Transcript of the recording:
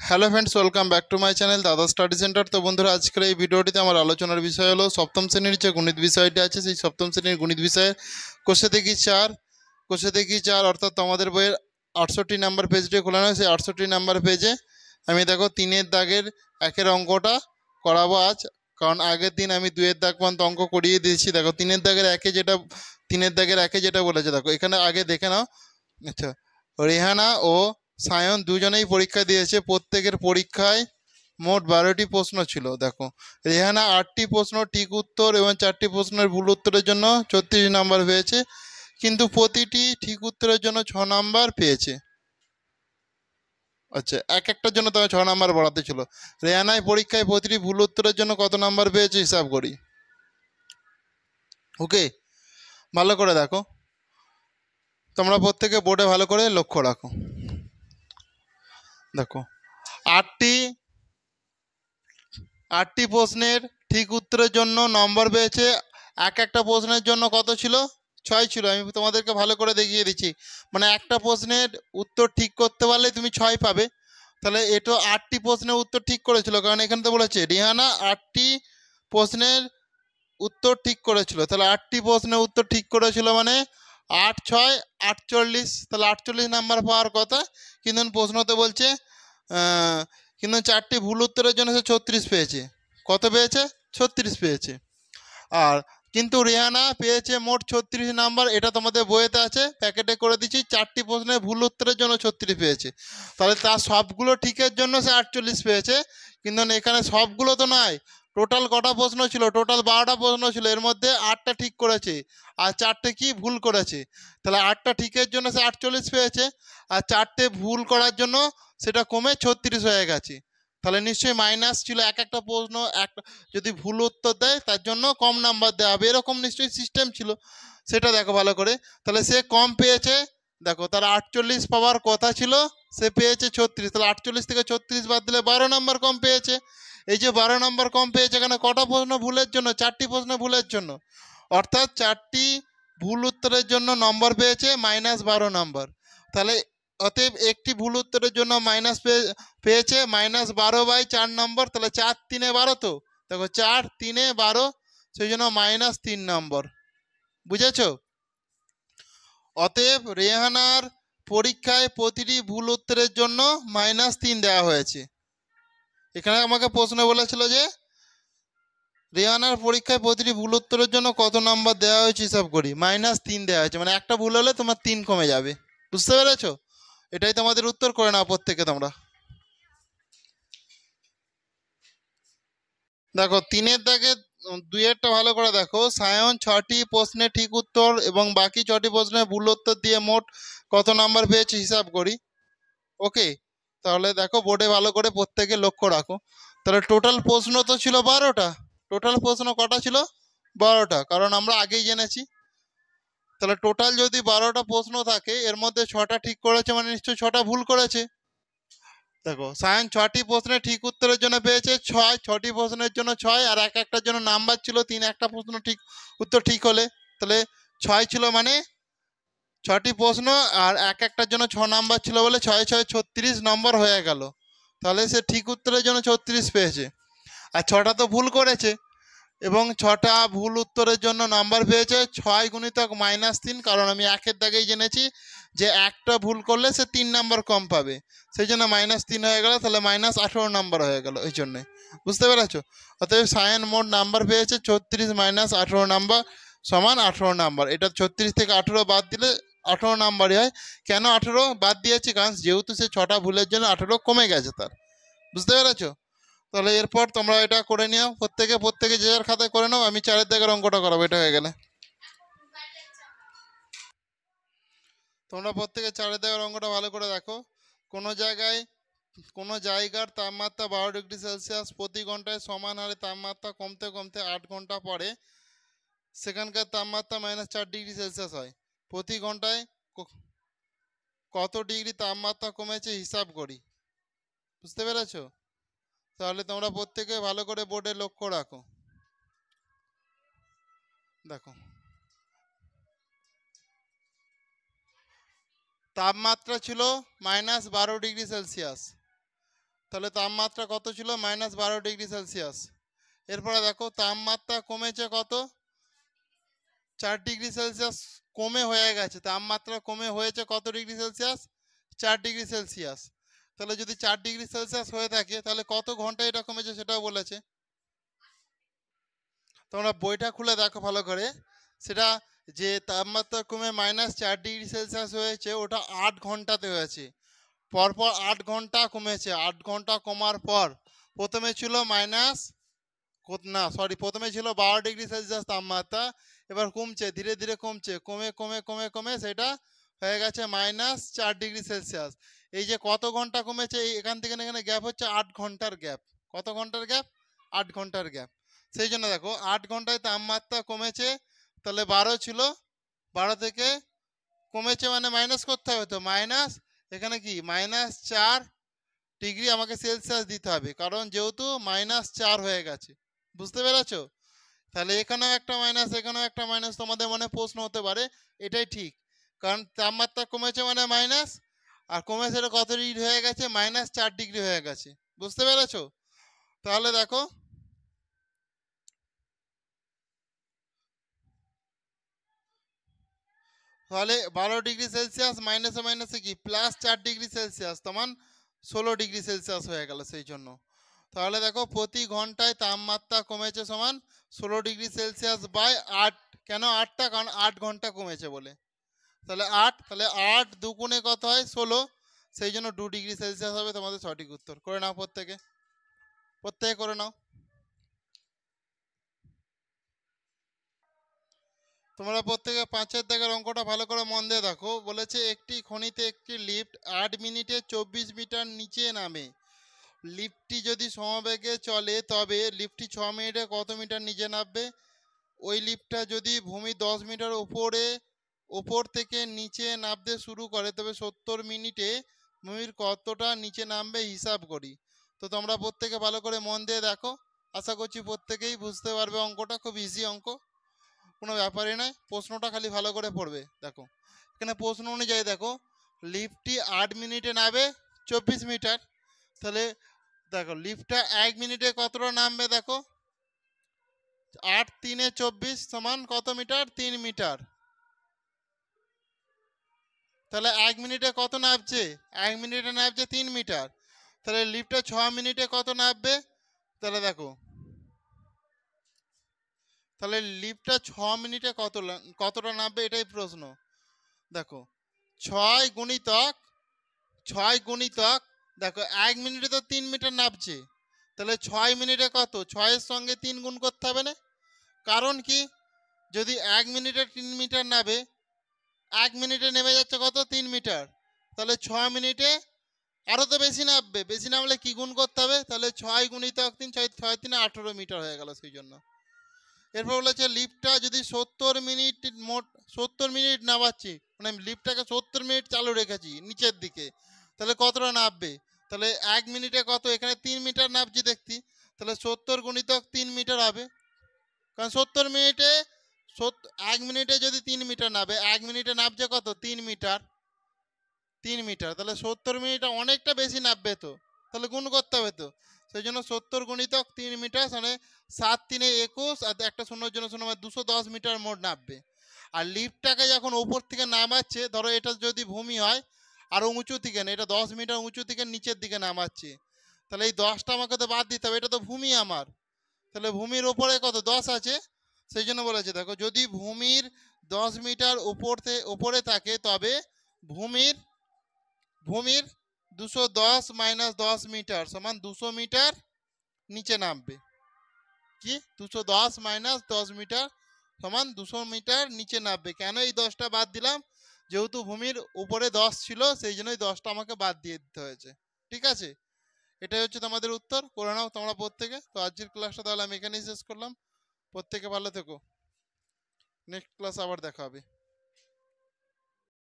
Hello friends, welcome back to my channel দাদা study centre. তো বন্ধুরা, আজকের এই ভিডিওটিতে আমার আলোচনার বিষয় হলো সপ্তম শ্রেণীর যে গণিত বিষয়টি আছে, সেই সপ্তম শ্রেণীর গণিত বিষয়ে কোষে দেখি চার অর্থাৎ তোমাদের বইয়ের 68 নাম্বার পেজটি খোলানো হয়। সেই 68 নাম্বার পেজে আমি দেখো 3-এর দাগের 1-এর অঙ্কটা করাবো আজ, কারণ আগের দিন আমি 2-এর দাগ পর্যন্ত অঙ্ক করিয়ে দিয়েছি। দেখো 3-এর দাগের 1-এ যেটা বলেছে, দেখো এখানে আগে দেখে নাও। আচ্ছা, রেহানা ও সায়ন দুজনেই পরীক্ষা দিয়েছে। প্রত্যেকের পরীক্ষায় মোট 12টি প্রশ্ন ছিল। দেখো, রেহানা 8টি প্রশ্ন ঠিক উত্তর এবং 4টি প্রশ্নের ভুল উত্তরের জন্য 36 নাম্বার পেয়েছে, কিন্তু প্রতিটি ঠিক উত্তরের জন্য 6 নাম্বার পেয়েছে। আচ্ছা, একটার জন্য তবে 6 নাম্বার বাড়াতে ছিল। রেহানায় পরীক্ষায় প্রতিটি ভুল উত্তরের জন্য কত নাম্বার পেয়েছে হিসাব করি। ওকে, ভালো করে দেখো, তোমরা প্রত্যেকে বোর্ডে ভালো করে লক্ষ্য রাখো। দেখো, আটটি প্রশ্নের ঠিক উত্তরের জন্য নম্বর পেয়েছে। একটা প্রশ্নের জন্য কত ছিল? 6 ছিল। আমি তোমাদেরকে ভালো করে দেখিয়ে দিচ্ছি। মানে একটা প্রশ্নের উত্তর ঠিক করতে পারলে তুমি 6 পাবে। তাহলে এটা 8টি প্রশ্নের উত্তর ঠিক করেছিল, কারণ এখানে তো বলেছে রিহানা 8টি প্রশ্নের উত্তর ঠিক করেছিল। তাহলে 8টি প্রশ্নের উত্তর ঠিক করেছিল মানে 8 6 48। তাহলে 48 নাম্বার পাওয়ার কথা, কিন্তু প্রশ্নতে বলছে কিন্তু 4টি ভুল উত্তরের জন্য সে 36 পেয়েছে। কত পেয়েছে? 36 পেয়েছে। আর কিন্তু রেহানা পেয়েছে মোট 36 নাম্বার। এটা তোমাদের বইয়েতে আছে, প্যাকেটে করে দিচ্ছি। 4টি প্রশ্নের ভুল উত্তরের জন্য 36 পেয়েছে। তাহলে তার সবগুলো ঠিকের জন্য সে 48 পেয়েছে, কিন্তু এখানে সবগুলো তো নয়। টোটাল কটা প্রশ্ন ছিল? টোটাল 12টা প্রশ্ন ছিল। এর মধ্যে 8টা ঠিক করেছে আর 4টে কি ভুল করেছে। তাহলে 8টা ঠিকের জন্য সে 48 পেয়েছে, আর 4টে ভুল করার জন্য সেটা কমে 36 হয়ে গেছে। তাহলে নিশ্চয়ই মাইনাস ছিল। একটা প্রশ্ন যদি ভুল উত্তর দেয় তার জন্য কম নাম্বার দেওয়া হবে, এরকম নিশ্চয়ই সিস্টেম ছিল। সেটা দেখো ভালো করে। তাহলে সে কম পেয়েছে। দেখো, তার 48 পাওয়ার কথা ছিল, সে পেয়েছে 36। তাহলে 48 থেকে 36 বাদ দিলে 12 নাম্বার কম পেয়েছে। এই যে 12 নাম্বার কম পেয়েছে, এখানে কটা প্রশ্ন ভুলের জন্য? 4টি প্রশ্ন ভুলের জন্য। অর্থাৎ 4টি ভুল উত্তরের জন্য নম্বর পেয়েছে -12 নাম্বার। তাহলে অতএব একটি ভুল উত্তরের জন্য পেয়েছে -12/4 নম্বর। তাহলে 4 3 12। তো দেখো 4 3 12, সেই জন্য -3 নম্বর। বুঝেছো? অতএব রেহানার পরীক্ষায় প্রতিটি ভুল উত্তরের জন্য -3 দেওয়া হয়েছে। এখানে আমাকে প্রশ্ন বলেছিল যে রেহানার পরীক্ষায় প্রতিটি ভুল উত্তরের জন্য কত নাম্বার দেওয়া হয়েছে হিসাব করি। -3 দেওয়া হয়েছে, মানে একটা ভুল হলে তোমার 3 কমে যাবে। বুঝতে পেরেছো? এটাই তোমাদের উত্তর করে নাও প্রত্যেকে তোমরা। দেখো 3-এর দাগে 2-এরটা ভালো করে দেখো। সায়ন 6টি প্রশ্নে ঠিক উত্তর এবং বাকি 6টি প্রশ্নের ভুল উত্তর দিয়ে মোট কত নাম্বার পেয়েছে হিসাব করি। ওকে, তাহলে দেখো বোর্ডে ভালো করে প্রত্যেকে লক্ষ্য রাখো। তাহলে টোটাল প্রশ্ন তো ছিল 12টা। টোটাল প্রশ্ন কটা ছিল? 12টা, কারণ আমরা আগেই জেনেছি। তাহলে টোটাল যদি 12টা প্রশ্ন থাকে, এর মধ্যে 6টা ঠিক করেছে, মানে নিশ্চয়ই 6টা ভুল করেছে। দেখো, সায়েন্স 6টি প্রশ্নের ঠিক উত্তরের জন্য পেয়েছে 6, 6টি প্রশ্নের জন্য 6, আর একটার জন্য নাম্বার ছিল 3। একটা প্রশ্ন ঠিক উত্তর ঠিক হলে তাহলে 6 ছিল, মানে 6টি প্রশ্ন আর একটার জন্য 6 নাম্বার ছিল বলে 6 6 36 নম্বর হয়ে গেল। তাহলে সে ঠিক উত্তরের জন্য 36 পেয়েছে। আর 6টা তো ভুল করেছে, এবং 6টা ভুল উত্তরের জন্য নাম্বার পেয়েছে 6 গুণিতক -3, কারণ আমি 1-এর দাগেই জেনেছি যে একটা ভুল করলে সে 3 নাম্বার কম পাবে, সেই জন্য -3 হয়ে গেল। তাহলে -18 নাম্বার হয়ে গেল এই জন্যে। বুঝতে পেরেছো? অতএব সায়েন মোট নাম্বার পেয়েছে 36 - 18 নাম্বার সমান 18 নাম্বার। এটা 36 থেকে 18 বাদ দিলে 18 নাম্বারই হয়। কেন 18 বাদ দিয়েছি? কারণ যেহেতু সে 6টা ভুলের জন্য 18 কমে গেছে তার। বুঝতে পেরেছো? তাহলে এরপর তোমরা এটা করে নিও, প্রত্যেকে যে যার খাতায় করে নাও। আমি 4-এর দাগের অঙ্কটা করাবো, এটা হয়ে গেলে তোমরা প্রত্যেকে 4-এর দাগের অঙ্কটা ভালো করে দেখো। কোনো জায়গার তাপমাত্রা 12 ডিগ্রি সেলসিয়াস প্রতি ঘন্টায় সমান হারে তাপমাত্রা কমতে কমতে 8 ঘন্টা পরে সেখানকার তাপমাত্রা -4 ডিগ্রি সেলসিয়াস হয়। প্রতি ঘন্টায় কত ডিগ্রি তাপমাত্রা কমেছে হিসাব করি। বুঝতে পেরেছো? তাহলে তোমরা প্রত্যেকে ভালো করে বোর্ডে লক্ষ্য রাখো। দেখো, তাপমাত্রা ছিল -12 ডিগ্রি সেলসিয়াস। তাহলে তাপমাত্রা কত ছিল -12°C। এরপরে দেখো তাপমাত্রা কমেছে কত, 4°C কমে হয়ে গেছে, তাপমাত্রা কমে হয়েছে কত °C, 4°C। তাহলে যদি 4°C হয়ে থাকে তাহলে কত ঘন্টা এটা কমেছে সেটাও বলেছে। তোমরা বইটা খুলে দেখো ভালো করে, সেটা যে তাপমাত্রা কমে -4°C হয়েছে ওটা 8 ঘন্টাতে হয়েছে। পরপর 8 ঘন্টা কমেছে। 8 ঘন্টা কমার পর প্রথমে ছিল প্রথমে ছিল 12°C তাপমাত্রা, এবার কমছে, ধীরে ধীরে কমছে, কমে কমে কমে কমে সেটা হয়ে গেছে -4°C। এই যে কত ঘন্টা কমেছে, এখান থেকে এখানে গ্যাপ হচ্ছে 8 ঘন্টার গ্যাপ। কত ঘন্টার গ্যাপ? 8 ঘন্টার গ্যাপ। সেই জন্য দেখো 8 ঘন্টায় তাপমাত্রা কমেছে, তাহলে 12 ছিল, 12 থেকে কমেছে মানে মাইনাস করতে হবে, তো মাইনাস এখানে কি -4 ডিগ্রি আমাকে সেলসিয়াস দিতে হবে, কারণ যেহেতু -4 হয়ে গেছে। বুঝতে পেরেছ? তাহলে এখানেও একটা মাইনাস, এখানেও একটা মাইনাস, তোমাদের মনে প্রশ্ন হতে পারে, এটাই ঠিক, কারণ তাপমাত্রা কমেছে মানে মাইনাস, আর কমেছে কত ডিগ্রি হয়ে গেছে, -4 ডিগ্রি হয়ে গেছে। বুঝতে পেরেছ? তাহলে দেখো তাহলে 12°C মাইনাসে মাইনাসে কি +4°C সমান 16°C হয়ে গেল। সেই জন্য তাহলে দেখো প্রতি ঘন্টায় তাপমাত্রা কমেছে সমান 16°C বাই 8। কেন 8টা? কারণ 8 ঘন্টা কমেছে বলে। তাহলে 8, তাহলে 8 দুগুণে কত হয় 16, সেই জন্য 2°C হবে তোমাদের সঠিক উত্তর। করে নাও প্রত্যেকে করে নাও। তোমরা প্রত্যেকে 5-এর দাগের অঙ্কটা ভালো করে মন দিয়ে দেখো। বলেছে একটি খনিতে একটি লিফট 8 মিনিটে 24 মিটার নিচে নামে। লিফটটি যদি সমবেগে চলে তবে লিফটটি 6 মিনিটে কত মিটার নিচে নামবে? ওই লিফটটা যদি ভূমি 10 মিটার ওপর থেকে নিচে নামতে শুরু করে তবে 70 মিনিটে ভূমির কতটা নিচে নামবে হিসাব করি। তো তোমরা প্রত্যেকে ভালো করে মন দিয়ে দেখো, আশা করছি প্রত্যেকেই বুঝতে পারবে। অঙ্কটা খুব ইজি অঙ্ক, কোনো ব্যাপারই নয়, প্রশ্নটা খালি ভালো করে পড়বে। দেখো এখানে প্রশ্ন অনুযায়ী দেখো লিফটটি 8 মিনিটে নামবে 24 মিটার, তাহলে দেখো লিফটটা 1 মিনিটে কতটা নামবে, দেখো 8 3 24 সমান কত মিটার? 3 মিটার। তাহলে 1 মিনিটে কত নামছে? 1 মিনিটে নামছে 3 মিটার। তাহলে লিফটটা 6 মিনিটে কত নামবে? তাহলে দেখো তাহলে লিফটটা 6 মিনিটে কতটা নামবে এটাই প্রশ্ন। দেখো 6 গুণিতক দেখো 1 মিনিটে তো 3 মিটার নামছে, তাহলে 6 মিনিটে কত? 6-এর সঙ্গে 3 গুণ করতে হবে না? কারণ কি, যদি 1 মিনিটে 3 মিটার নামে, 1 মিনিটে নেমে যাচ্ছে কত? 3 মিটার, তাহলে 6 মিনিটে আরও তো বেশি নামবে, বেশি নামলে কি গুণ করতে হবে? তাহলে 6 গুণিতক 3, 6 3 18 মিটার হয়ে গেল। সেই জন্য এরপর বলেছে লিফটটা যদি 70 মিনিট নামাচ্ছি, মানে লিফটটাকে 70 মিনিট চালু রেখেছি নিচের দিকে, তাহলে কতটা নামবে? তাহলে 1 মিনিটে কত? এখানে 3 মিটার নামছি দেখছি, তাহলে 70 গুণিতক 3 মিটার হবে, কারণ 70 মিনিটে 1 মিনিটে যদি 3 মিটার নামবে, 1 মিনিটে নামছে কত? 3 মিটার, 3 মিটার, তাহলে 70 মিনিটে অনেকটা বেশি নামবে, তো তাহলে গুণ করতে হবে। তো সেই জন্য 70 গুণিতক 3 মিটার মানে 7 3 21, আর একটা শূন্যর জন্য 0 মানে 210 মিটার মোট নামবে। আর লিফটটাকে যখন উপর থেকে নামাচ্ছে, ধরো এটা যদি ভূমি হয় আর উঁচু থেকে না, এটা 10 মিটার উঁচু থেকে নিচের দিকে নামাচ্ছে, তাহলে এই 10টা আমাকে তো বাদ দিতে হবে, এটা তো ভূমি আমার, তাহলে ভূমির ওপরে কত? 10 আছে। সেই জন্য বলেছে দেখো যদি ভূমির 10 মিটার উপরে থাকে তবে ভূমির 210 মাইনাস 10 মিটার সমান 200 মিটার নিচে নামবে। কি 210 মাইনাস 10 মিটার সমান 200 মিটার নিচে নামবে। কেন এই 10টা বাদ দিলাম? যেহেতু ভূমির উপরে 10 ছিল সেই জন্যই 10টা আমাকে বাদ দিয়ে দিতে হয়েছে। ঠিক আছে, এটাই হচ্ছে তোমাদের উত্তর। করে নাও তোমরা প্রত্যেকে। তো আজকের ক্লাসটা তাহলে আমি এখানেই শেষ করলাম। প্রত্যেকে ভালো থেকো, নেক্সট ক্লাস আবার দেখা হবে।